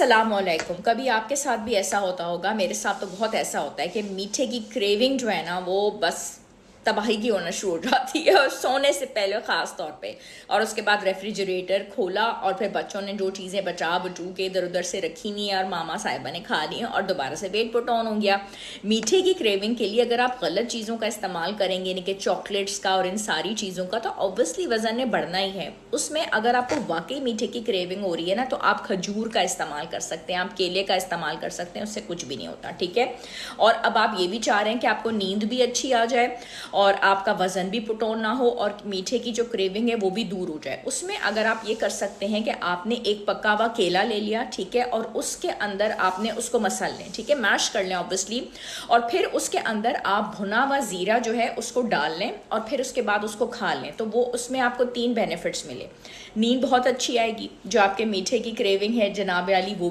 अस्सलामुअलैकुम। कभी आपके साथ भी ऐसा होता होगा, मेरे साथ तो बहुत ऐसा होता है कि मीठे की क्रेविंग जो है ना वो बस तबाही की होना शुरू हो जाती है, और सोने से पहले ख़ास तौर पे। और उसके बाद रेफ्रिजरेटर खोला और फिर बच्चों ने जो चीज़ें बचा बचू के इधर उधर से रखी नहीं है और मामा साहिबा ने खा ली और दोबारा से वेट पुट ऑन हो गया। मीठे की क्रेविंग के लिए अगर आप गलत चीज़ों का इस्तेमाल करेंगे, यानी कि चॉकलेट्स का और इन सारी चीज़ों का, तो ऑब्वियसली वज़न ने बढ़ना ही है। उसमें अगर आपको वाकई मीठे की क्रेविंग हो रही है ना, तो आप खजूर का इस्तेमाल कर सकते हैं, आप केले का इस्तेमाल कर सकते हैं, उससे कुछ भी नहीं होता, ठीक है। और अब आप ये भी चाह रहे हैं कि आपको नींद भी अच्छी आ जाए और आपका वज़न भी पुट ऑन ना हो और मीठे की जो क्रेविंग है वो भी दूर हो जाए। उसमें अगर आप ये कर सकते हैं कि आपने एक पका हुआ केला ले लिया, ठीक है, और उसके अंदर आपने उसको मसल लें, ठीक है, मैश कर लें ऑब्वियसली, और फिर उसके अंदर आप भुना हुआ ज़ीरा जो है उसको डाल लें और फिर उसके बाद उसको खा लें। तो वो उसमें आपको 3 बेनिफिट्स मिले। नींद बहुत अच्छी आएगी, जो आपके मीठे की क्रेविंग है जनाब वाली वो